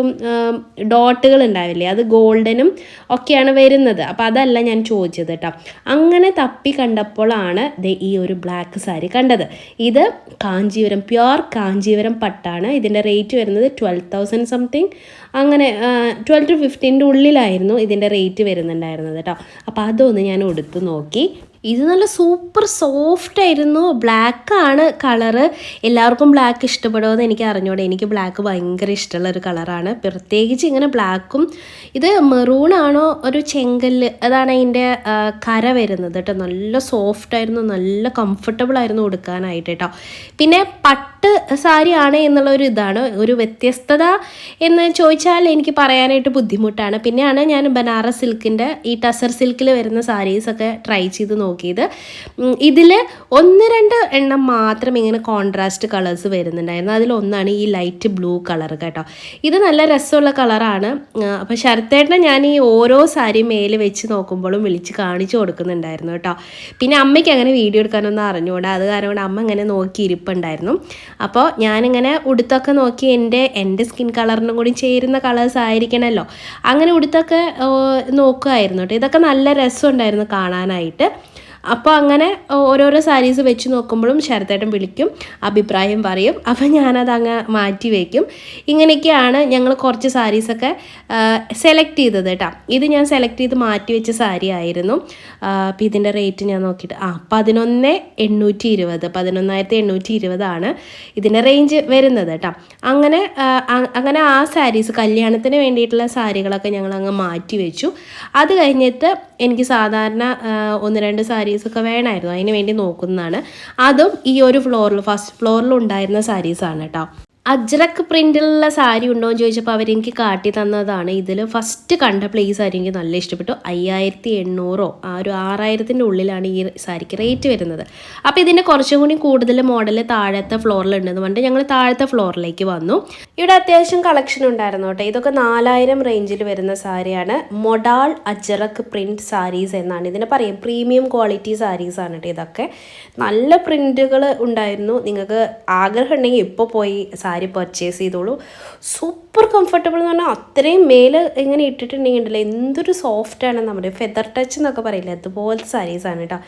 ഡോട്ടുകൾ ഉണ്ടാവില്ലേ, അത് ഗോൾഡനും ഒക്കെയാണ് വരുന്നത്. അപ്പോൾ അതല്ല ഞാൻ ചോദിച്ചത് കേട്ടോ. അങ്ങനെ തപ്പി കണ്ടപ്പോഴാണ് ഈ ഒരു ബ്ലാക്ക് സാരി കണ്ടത്. ഇത് കാഞ്ചീപുരം പ്യുവർ കാഞ്ചീപുരം പട്ടാണ്. ഇതിൻ്റെ റേറ്റ് വരുന്നത് 12,000 സംതിങ്, അങ്ങനെ 12 to 15 ഉള്ളിലായിരുന്നു ഇതിൻ്റെ റേറ്റ് വരുന്നുണ്ടായിരുന്നത് കേട്ടോ. അപ്പോൾ അതൊന്ന് ഞാൻ എടുത്ത് നോക്കി. ഇത് നല്ല സൂപ്പർ സോഫ്റ്റ് ആയിരുന്നു. ബ്ലാക്കാണ് കളറ്. എല്ലാവർക്കും ബ്ലാക്ക് ഇഷ്ടപ്പെടുമെന്ന് എനിക്ക് അറിഞ്ഞൂടെ. എനിക്ക് ബ്ലാക്ക് ഭയങ്കര ഇഷ്ടമുള്ള ഒരു കളറാണ്. പ്രത്യേകിച്ച് ഇങ്ങനെ ബ്ലാക്കും ഇത് മെറൂണാണോ ഒരു ചെങ്കല്ല്, അതാണ് അതിൻ്റെ കര വരുന്നത് കേട്ടോ. നല്ല സോഫ്റ്റ് ആയിരുന്നു, നല്ല കംഫർട്ടബിൾ ആയിരുന്നു ഉടുക്കാനായിട്ട് കേട്ടോ. പിന്നെ പട്ട് സാരി ആണ് എന്നുള്ളൊരു ഇതാണ് ഒരു വ്യത്യസ്തത എന്ന് ചോദിച്ചാൽ എനിക്ക് പറയാനായിട്ട് ബുദ്ധിമുട്ടാണ്. പിന്നെയാണ് ഞാൻ ബനാറസ് സിൽക്കിൻ്റെ ഈ ടസർ സിൽക്കിൽ വരുന്ന സാരീസൊക്കെ ട്രൈ ചെയ്ത് നോക്കിയത്. ഇതിൽ 1-2 എണ്ണം മാത്രം ഇങ്ങനെ കോൺട്രാസ്റ്റ് കളേഴ്സ് വരുന്നുണ്ടായിരുന്നു. അതിലൊന്നാണ് ഈ ലൈറ്റ് ബ്ലൂ കളർ കേട്ടോ. ഇത് നല്ല രസമുള്ള കളറാണ്. അപ്പോൾ ശരത്തേട്ടനെ ഞാൻ ഈ ഓരോ സാരി മേലെ വെച്ച് നോക്കുമ്പോഴും വിളിച്ച് കാണിച്ചു കൊടുക്കുന്നുണ്ടായിരുന്നു കേട്ടോ. പിന്നെ അമ്മയ്ക്ക് അങ്ങനെ വീഡിയോ എടുക്കാനൊന്നും അറിഞ്ഞുകൂടാ, അത് കാരണം കൊണ്ട് അമ്മ ഇങ്ങനെ നോക്കി ഇരിപ്പുണ്ടായിരുന്നു. അപ്പോൾ ഞാനിങ്ങനെ ഉടുത്തൊക്കെ നോക്കി എൻ്റെ സ്കിൻ കളറിനും കൂടി ചേരുന്ന കളേഴ്സ് ആയിരിക്കണമല്ലോ, അങ്ങനെ ഉടുത്തൊക്കെ നോക്കുമായിരുന്നു കേട്ടോ. ഇതൊക്കെ നല്ല രസമുണ്ടായിരുന്നു കാണാനായിട്ട്. അപ്പോൾ അങ്ങനെ ഓരോരോ സാരീസ് വെച്ച് നോക്കുമ്പോഴും ശരത്തേട്ടൻ വിളിക്കും, അഭിപ്രായം പറയും. അപ്പോൾ ഞാനത് അങ്ങ് മാറ്റി വയ്ക്കും. ഇങ്ങനെയൊക്കെയാണ് ഞങ്ങൾ കുറച്ച് സാരീസൊക്കെ സെലക്ട് ചെയ്തത് കേട്ടോ. ഇത് ഞാൻ സെലക്ട് ചെയ്ത് മാറ്റി വെച്ച സാരി ആയിരുന്നു. അപ്പോൾ ഇതിൻ്റെ റേറ്റ് ഞാൻ നോക്കിയിട്ട് 11,820 ആണ് ഇതിൻ്റെ റേഞ്ച് വരുന്നത് കേട്ടോ. അങ്ങനെ ആ സാരീസ് കല്യാണത്തിന് വേണ്ടിയിട്ടുള്ള സാരികളൊക്കെ ഞങ്ങൾ അങ്ങ് മാറ്റി വെച്ചു. അത് കഴിഞ്ഞിട്ട് എനിക്ക് സാധാരണ 1-2 സാരീസൊക്കെ വേണമായിരുന്നു, അതിന് വേണ്ടി നോക്കുന്നതാണ്. അതും ഈ ഒരു ഫസ്റ്റ് ഫ്ലോറിൽ ഉണ്ടായിരുന്ന സാരീസാണ് കേട്ടോ. അജ്രക് പ്രിൻ്റിലുള്ള സാരി ഉണ്ടോ എന്ന് ചോദിച്ചപ്പോൾ അവരെനിക്ക് കാട്ടി തന്നതാണ്. ഇതിൽ ഫസ്റ്റ് കണ്ടപ്പോൾ ഈ സാരി എനിക്ക് നല്ല ഇഷ്ടപ്പെട്ടു. 5,800 ആ ഒരു 6,000-ൻ്റെ ഉള്ളിലാണ് ഈ സാരിക്ക് റേറ്റ് വരുന്നത്. അപ്പോൾ ഇതിൻ്റെ കുറച്ചും കൂടി കൂടുതൽ മോഡൽ താഴത്തെ ഫ്ലോറിലുണ്ടെന്ന് പറഞ്ഞിട്ട് ഞങ്ങൾ താഴത്തെ ഫ്ലോറിലേക്ക് വന്നു. ഇവിടെ അത്യാവശ്യം കളക്ഷൻ ഉണ്ടായിരുന്നു കേട്ടോ. ഇതൊക്കെ 4,000 റേഞ്ചിൽ വരുന്ന സാരിയാണ്. മൊഡാൾ അജ്രക് പ്രിൻറ്റ് സാരീസ് എന്നാണ് ഇതിനെ പറയും. പ്രീമിയം ക്വാളിറ്റി സാരീസാണ് കേട്ടോ. ഇതൊക്കെ നല്ല പ്രിൻറ്റുകൾ ഉണ്ടായിരുന്നു. നിങ്ങൾക്ക് ആഗ്രഹം ഉണ്ടെങ്കിൽ ഇപ്പോൾ പോയി സാരി പർച്ചേസ് ചെയ്തോളൂ. സൂപ്പർ കംഫർട്ടബിൾ എന്ന് പറഞ്ഞാൽ അത്രയും മേലെ ഇങ്ങനെ ഇട്ടിട്ടുണ്ടെങ്കിൽ ഉണ്ടല്ലോ എന്തൊരു സോഫ്റ്റാണ്. നമ്മുടെ ഫെദർ ടച്ച് എന്നൊക്കെ പറയില്ലേ, അതുപോലത്തെ സാരീസാണ് കേട്ടോ.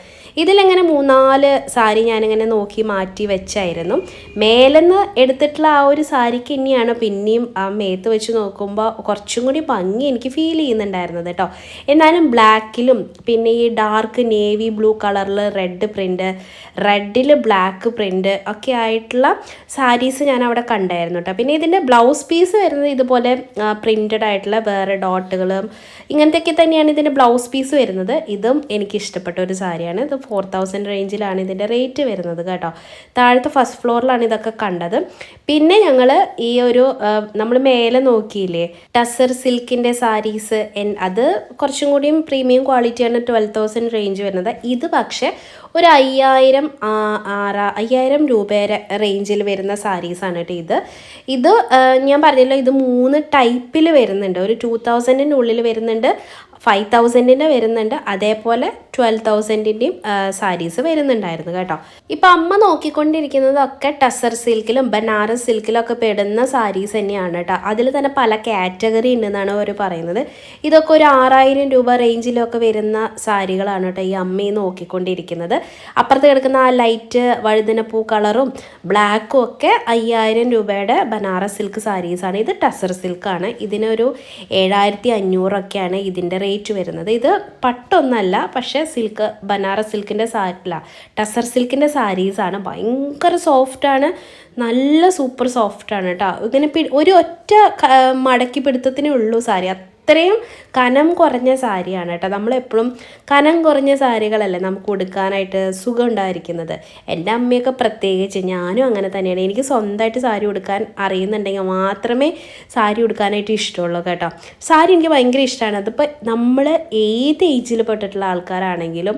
ഇതിലിങ്ങനെ 3-4 സാരി ഞാനിങ്ങനെ നോക്കി മാറ്റി വെച്ചായിരുന്നു. മേലെന്ന് എടുത്തിട്ടുള്ള ആ ഒരു സാരിക്ക് തന്നെയാണ് പിന്നെയും ആ മേത്ത് വെച്ച് നോക്കുമ്പോൾ കുറച്ചും കൂടി ഭംഗി എനിക്ക് ഫീൽ ചെയ്യുന്നുണ്ടായിരുന്നത് കേട്ടോ. എന്നാലും ബ്ലാക്കിലും പിന്നെ ഈ ഡാർക്ക് നേവി ബ്ലൂ കളറിൽ റെഡ് പ്രിൻറ്റ്, റെഡിൽ ബ്ലാക്ക് പ്രിൻറ്റ് ഒക്കെ ആയിട്ടുള്ള സാരീസ് ഞാൻ അവിടെ കണ്ടായിരുന്നു കേട്ടോ. പിന്നെ ഇതിൻ്റെ ബ്ലൗസ് പീസ് വരുന്നത് ഇതുപോലെ പ്രിൻറ്റഡ് ആയിട്ടുള്ള വേറെ ഡോട്ടുകളും ഇങ്ങനത്തെയൊക്കെ തന്നെയാണ് ഇതിൻ്റെ ബ്ലൗസ് പീസ് വരുന്നത്. ഇതും എനിക്ക് ഇഷ്ടപ്പെട്ട ഒരു സാരിയാണ്. ഇത് 4,000 റേഞ്ചിലാണ് ഇതിൻ്റെ റേറ്റ് വരുന്നത് കേട്ടോ. താഴത്തെ ഫസ്റ്റ് ഫ്ലോറിലാണ് ഇതൊക്കെ കണ്ടത്. പിന്നെ ഞങ്ങൾ ഈ ഒരു നമ്മൾ മേലെ നോക്കിയില്ലേ ടസർ സിൽക്കിൻ്റെ സാരീസ്, അത് കുറച്ചും കൂടിയും പ്രീമിയം ക്വാളിറ്റിയാണ് 12,000 റേഞ്ച് വരുന്നത്. ഇത് പക്ഷേ ഒരു 5,000 രൂപ റേഞ്ചിൽ വരുന്ന സാരീസാണ് കേട്ടോ. ഇത് ഞാൻ പറഞ്ഞല്ലോ, ഇത് 3 ടൈപ്പിൽ വരുന്നുണ്ട്. ഒരു 2,000-ൻ്റെ ഉള്ളിൽ വരുന്നുണ്ട്, 5,000-ൻ്റെ വരുന്നുണ്ട്, അതേപോലെ 12,000-ൻ്റെയും സാരീസ് വരുന്നുണ്ടായിരുന്നു കേട്ടോ. ഇപ്പം അമ്മ നോക്കിക്കൊണ്ടിരിക്കുന്നതൊക്കെ ടസർ സിൽക്കിലും ബനാറസ് സിൽക്കിലൊക്കെ പെടുന്ന സാരീസ് തന്നെയാണ് കേട്ടോ. അതിൽ തന്നെ പല കാറ്റഗറി ഉണ്ടെന്നാണ് അവർ പറയുന്നത്. ഇതൊക്കെ ഒരു 6,000 രൂപ റേഞ്ചിലൊക്കെ വരുന്ന സാരികളാണ് കേട്ടോ ഈ അമ്മയെ നോക്കിക്കൊണ്ടിരിക്കുന്നത്. അപ്പുറത്ത് കിടക്കുന്ന ആ ലൈറ്റ് വഴുതനപ്പൂ കളറും ബ്ലാക്കും ഒക്കെ 5,000 രൂപയുടെ ബനാറസ് സിൽക്ക് സാരീസാണ്. ഇത് ടസർ സിൽക്കാണ്. ഇതിനൊരു 7,500 ഇതിൻ്റെ റേറ്റ് വരുന്നത്. ഇത് പട്ടൊന്നല്ല, പക്ഷേ സിൽക്ക് ബനാറസ് സിൽക്കിൻ്റെ ടസർ സിൽക്കിൻ്റെ സാരീസാണ്. ഭയങ്കര സോഫ്റ്റാണ്, നല്ല സൂപ്പർ സോഫ്റ്റാണ് കേട്ടോ. ഇങ്ങനെ ഒരു ഒറ്റ മടക്കി പിടുത്തത്തിനേ ഉള്ളൂ സാരി, അത്രയും കനം കുറഞ്ഞ സാരിയാണ് കേട്ടോ. നമ്മളെപ്പോഴും കനം കുറഞ്ഞ സാരികളല്ലേ നമുക്ക് ഉടുക്കാനായിട്ട് സുഖം ഉണ്ടായിരിക്കുന്നത്. എൻ്റെ അമ്മയൊക്കെ പ്രത്യേകിച്ച്, ഞാനും അങ്ങനെ തന്നെയാണ്. എനിക്ക് സ്വന്തമായിട്ട് സാരി ഉടുക്കാൻ അറിയുന്നുണ്ടെങ്കിൽ മാത്രമേ സാരി ഉടുക്കാനായിട്ട് ഇഷ്ടമുള്ളൂ കേട്ടോ. സാരി എനിക്ക് ഭയങ്കര ഇഷ്ടമാണ്. അതിപ്പോൾ നമ്മൾ ഏത് ഏജിൽ പെട്ടിട്ടുള്ള ആൾക്കാരാണെങ്കിലും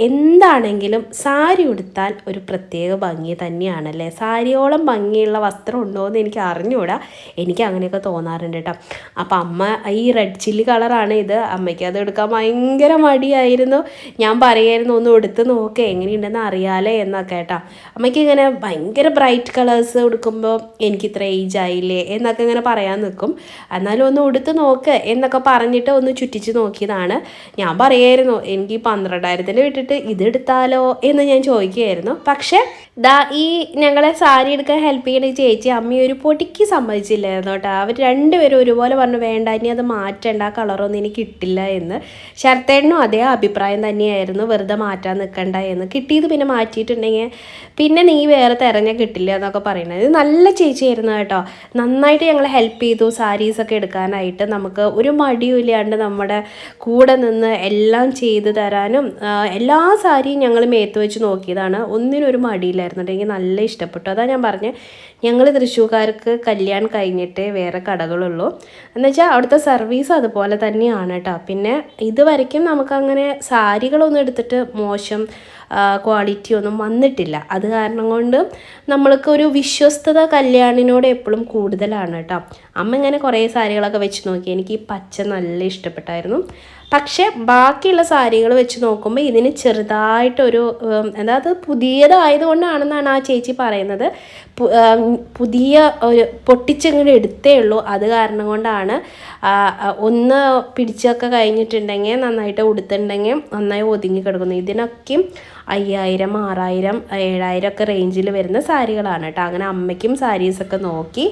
എന്താണെങ്കിലും സാരി ഉടുത്താൽ ഒരു പ്രത്യേക ഭംഗി തന്നെയാണല്ലേ. സാരിയോളം ഭംഗിയുള്ള വസ്ത്രം ഉണ്ടോ എന്ന് എനിക്ക് അറിഞ്ഞുകൂടാ, എനിക്ക് അങ്ങനെയൊക്കെ തോന്നാറുണ്ട് കേട്ടോ. അപ്പം അമ്മ ഈ റെഡ് ചില്ലി കളറാണ് ഇത്. അമ്മയ്ക്ക് അത് എടുക്കാൻ ഭയങ്കര മടിയായിരുന്നു. ഞാൻ പറയായിരുന്നു ഒന്ന് എടുത്ത് നോക്ക് എങ്ങനെയുണ്ടെന്ന് അറിയാലേ എന്നൊക്കെ കേട്ടോ. അമ്മയ്ക്ക് ഇങ്ങനെ ഭയങ്കര ബ്രൈറ്റ് കളേഴ്സ് ഉടുക്കുമ്പോൾ എനിക്ക് ഇത്ര ഏജ് ആയില്ലേ എന്നൊക്കെ ഇങ്ങനെ പറയാൻ നിൽക്കും. എന്നാലും ഒന്ന് ഉടുത്ത് നോക്ക് എന്നൊക്കെ പറഞ്ഞിട്ട് ഒന്ന് ചുറ്റിച്ച് നോക്കിയതാണ്. ഞാൻ പറയായിരുന്നു എനിക്ക് 12,000 വിട്ടിട്ട് ഇതെടുത്താലോ എന്ന് ഞാൻ ചോദിക്കുകയായിരുന്നു. പക്ഷേ ഈ ഞങ്ങളെ സാരി എടുക്കാൻ ഹെൽപ്പ് ചെയ്യുന്ന ചേച്ചി അമ്മ ഒരു പൊടിക്ക് സമ്മതിച്ചില്ലായിരുന്നു കേട്ടോ. അവർ രണ്ടുപേരും ഒരുപോലെ പറഞ്ഞു വേണ്ട ഇനി അത് മാറ്റേണ്ട, ആ കളറൊന്നും എനിക്ക് കിട്ടില്ല എന്ന്. ശരത്തേട്ടനും അതേ അഭിപ്രായം തന്നെയായിരുന്നു, വെറുതെ മാറ്റാൻ നിൽക്കണ്ട എന്ന്. കിട്ടിയത് പിന്നെ മാറ്റിയിട്ടുണ്ടെങ്കിൽ പിന്നെ നീ വേറെ തിരഞ്ഞാൽ കിട്ടില്ല എന്നൊക്കെ പറയുന്നത്. ഇത് നല്ല ചേച്ചിയായിരുന്നു കേട്ടോ. നന്നായിട്ട് ഞങ്ങളെ ഹെൽപ്പ് ചെയ്തു സാരീസൊക്കെ എടുക്കാനായിട്ട്. നമുക്ക് ഒരു മടിയും ഇല്ലാണ്ട് നമ്മുടെ കൂടെ നിന്ന് എല്ലാം ചെയ്തു തരാനും എല്ലാ സാരിയും ഞങ്ങൾ മേത്ത് വെച്ച് നോക്കിയതാണ്. ഒന്നിനൊരു മടിയില്ലായിരുന്നു. എനിക്ക് നല്ല ഇഷ്ടപ്പെട്ടു. അതാ ഞാൻ പറഞ്ഞത് ഞങ്ങൾ തൃശ്ശൂർക്കാർക്ക് കല്യാണം കഴിഞ്ഞിട്ടേ വേറെ കടകളുള്ളൂ. എന്നുവെച്ചാൽ അവിടുത്തെ സർവീസ് അതുപോലെ തന്നെയാണ് കേട്ടോ. പിന്നെ ഇതുവരയ്ക്കും നമുക്കങ്ങനെ സാരികളൊന്നും എടുത്തിട്ട് മോശം ക്വാളിറ്റി ഒന്നും വന്നിട്ടില്ല. അത് കാരണം കൊണ്ട് നമ്മൾക്കൊരു വിശ്വസ്തത കല്യാണിനോട് എപ്പോഴും കൂടുതലാണ് കേട്ടോ. അമ്മ ഇങ്ങനെ കുറേ സാരികളൊക്കെ വെച്ച് നോക്കി. എനിക്ക് ഈ പച്ച നല്ല ഇഷ്ടപ്പെട്ടായിരുന്നു. പക്ഷേ ബാക്കിയുള്ള സാരികൾ വെച്ച് നോക്കുമ്പോൾ ഇതിന് ചെറുതായിട്ടൊരു അതായത് പുതിയതായതുകൊണ്ടാണെന്നാണ് ആ ചേച്ചി പറയുന്നത്. പുതിയ ഒരു പൊട്ടിച്ചിങ്ങോട്ട് എടുത്തേ ഉള്ളൂ. അത് കാരണം കൊണ്ടാണ് ഒന്ന് പിടിച്ചൊക്കെ കഴിഞ്ഞിട്ടുണ്ടെങ്കിൽ നന്നായിട്ട് ഉടുത്തിട്ടുണ്ടെങ്കിൽ നന്നായി ഒതുങ്ങി കിടക്കുന്നു. ഇതിനൊക്കെയും 5,000, 6,000, 7,000 ഒക്കെ റേഞ്ചിൽ വരുന്ന സാരികളാണ് കേട്ടോ. അങ്ങനെ അമ്മയ്ക്കും സാരീസൊക്കെ നോക്കി.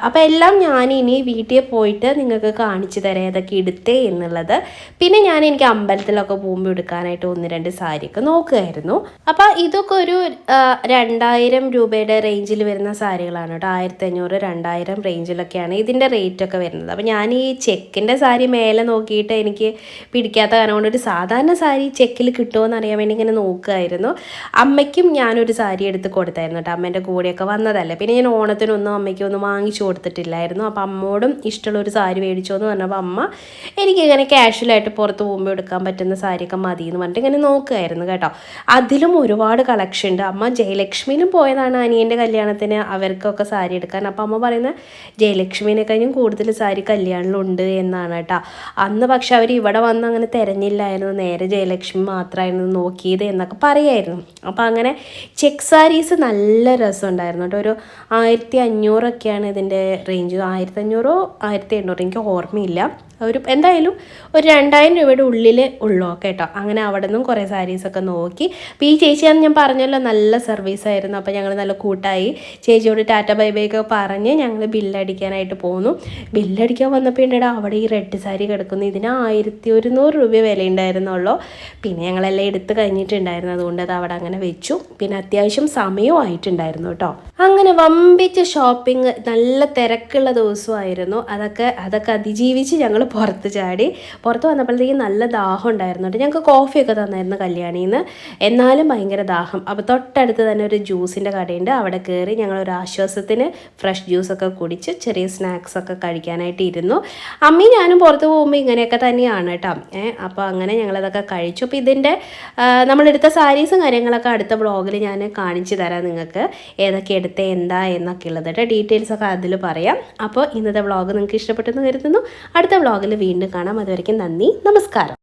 അപ്പോൾ എല്ലാം ഞാനിനി വീട്ടിൽ പോയിട്ട് നിങ്ങൾക്ക് കാണിച്ചു തരാം ഏതൊക്കെ എടുത്തേ എന്നുള്ളത്. പിന്നെ എനിക്ക് അമ്പലത്തിലൊക്കെ പോകുമ്പോൾ എടുക്കാനായിട്ട് 1-2 സാരിയൊക്കെ നോക്കുമായിരുന്നു. അപ്പോൾ ഇതൊക്കെ ഒരു 2,000 രൂപയുടെ റേഞ്ചിൽ വരുന്ന സാരികളാണ് കേട്ടോ. 1,500, 2,000 റേഞ്ചിലൊക്കെയാണ് ഇതിൻ്റെ റേറ്റൊക്കെ വരുന്നത്. അപ്പോൾ ഞാൻ ഈ ചെക്കിൻ്റെ സാരി മേലെ നോക്കിയിട്ട് എനിക്ക് പിടിക്കാത്ത കാരണം കൊണ്ട് ഒരു സാധാരണ സാരി ചെക്കിൽ കിട്ടുമോ എന്ന് അറിയാൻ വേണ്ടി ഇങ്ങനെ നോക്കുമായിരുന്നു. അമ്മയ്ക്കും ഞാനൊരു സാരി എടുത്ത് കൊടുത്തായിരുന്നു കേട്ടോ. അമ്മേൻ്റെ കൂടെയൊക്കെ വന്നതല്ലേ. പിന്നെ ഞാൻ ഓണത്തിനൊന്നും അമ്മയ്ക്കൊന്നും വാങ്ങിച്ചു കൊടുത്തിട്ടില്ലായിരുന്നു. അപ്പോൾ അമ്മോടും ഇഷ്ടമുള്ളൊരു സാരി മേടിച്ചോ എന്ന് പറഞ്ഞപ്പോൾ അമ്മ എനിക്കിങ്ങനെ കാഷ്വലായിട്ട് പുറത്ത് പോകുമ്പോൾ എടുക്കാൻ പറ്റുന്ന സാരിയൊക്കെ മതി എന്ന് പറഞ്ഞിട്ട് ഇങ്ങനെ നോക്കുമായിരുന്നു കേട്ടോ. അതിലും ഒരുപാട് കളക്ഷൻ ഉണ്ട്. അമ്മ ജയലക്ഷ്മിയിലും പോയതാണ് അനിയൻ്റെ കല്യാണത്തിന് അവർക്കൊക്കെ സാരി എടുക്കാൻ. അപ്പോൾ അമ്മ പറയുന്നത് ജയലക്ഷ്മിനെ കഴിഞ്ഞും കൂടുതൽ സാരി കല്യാണിലുണ്ട് എന്നാണ് കേട്ടോ. അന്ന് പക്ഷെ അവർ ഇവിടെ വന്ന് അങ്ങനെ തിരഞ്ഞില്ലായിരുന്നു, നേരെ ജയലക്ഷ്മി മാത്രമായിരുന്നു നോക്കിയത് എന്നൊക്കെ പറയായിരുന്നു. അപ്പോൾ അങ്ങനെ ചെക്ക് സാരീസ് നല്ല രസമുണ്ടായിരുന്നു കേട്ടോ. ഒരു 1,500 ഇതിൻ്റെ റേഞ്ച്. 1,500, 1,800 എനിക്ക് ഓർമ്മയില്ല. എന്തായാലും ഒരു 2,000 രൂപയുടെ ഉള്ളിൽ ഉള്ളൂ കേട്ടോ. അങ്ങനെ അവിടെ നിന്നും കുറേ സാരീസൊക്കെ നോക്കി. അപ്പോൾ ഈ ചേച്ചിയാണെന്ന് ഞാൻ പറഞ്ഞല്ലോ നല്ല സർവീസായിരുന്നു. അപ്പോൾ ഞങ്ങൾ നല്ല കൂട്ടായി. ചേച്ചിയോട് ടാറ്റ ബൈ ബൈ ഒക്കെ പറഞ്ഞ് ഞങ്ങൾ ബില്ലടിക്കാനായിട്ട് പോന്നു. ബില്ലടിക്കാൻ വന്നപ്പോൾ ഉണ്ടേടാ അവിടെ ഈ റെഡ് സാരി കിടക്കുന്നു. ഇതിന് 1,100 രൂപ വില ഉണ്ടായിരുന്നുള്ളൂ. പിന്നെ ഞങ്ങളെല്ലാം എടുത്ത് കഴിഞ്ഞിട്ടുണ്ടായിരുന്നു, അതുകൊണ്ട് അത് അവിടെ അങ്ങനെ വെച്ചു. പിന്നെ അത്യാവശ്യം സമയവും ആയിട്ടുണ്ടായിരുന്നു കേട്ടോ. അങ്ങനെ വമ്പിച്ച ഷോപ്പിംഗ്, നല്ല തിരക്കുള്ള ദിവസമായിരുന്നു. അതൊക്കെ അതിജീവിച്ച് ഞങ്ങൾ പുറത്ത് ചാടി. പുറത്ത് വന്നപ്പോഴത്തേക്ക് നല്ല ദാഹം ഉണ്ടായിരുന്നു കേട്ടോ. ഞങ്ങൾക്ക് കോഫിയൊക്കെ തന്നായിരുന്നു കല്യാണിയിൽ നിന്ന്, എന്നാലും ഭയങ്കര ദാഹം. അപ്പോൾ തൊട്ടടുത്ത് തന്നെ ഒരു ജ്യൂസിൻ്റെ കടയുണ്ട്. അവിടെ കയറി ഞങ്ങളൊരു ആശ്വാസത്തിന് ഫ്രഷ് ജ്യൂസൊക്കെ കുടിച്ച് ചെറിയ സ്നാക്സൊക്കെ കഴിക്കാനായിട്ട് ഇരുന്നു. അമ്മയും ഞാനും പുറത്ത് പോകുമ്പോൾ ഇങ്ങനെയൊക്കെ തന്നെയാണ് കേട്ടോ. അപ്പോൾ അങ്ങനെ ഞങ്ങളതൊക്കെ കഴിച്ചു. അപ്പോൾ ഇതിൻ്റെ നമ്മളെടുത്ത സാരീസും കാര്യങ്ങളൊക്കെ അടുത്ത വ്ളോഗിൽ ഞാൻ കാണിച്ചു തരാം നിങ്ങൾക്ക്, ഏതൊക്കെ എടുത്തേ എന്താ എന്നൊക്കെ ഉള്ളത് കേട്ടോ. ഡീറ്റെയിൽസൊക്കെ അതിൽ പറയാം. അപ്പോൾ ഇന്നത്തെ വ്ളോഗ് നിങ്ങൾക്ക് ഇഷ്ടപ്പെട്ടെന്ന് കരുതുന്നു. അടുത്ത വ്ളോഗിൽ വീണ്ടും കാണാം. അതുവരെയ്ക്കും നന്ദി, നമസ്കാരം.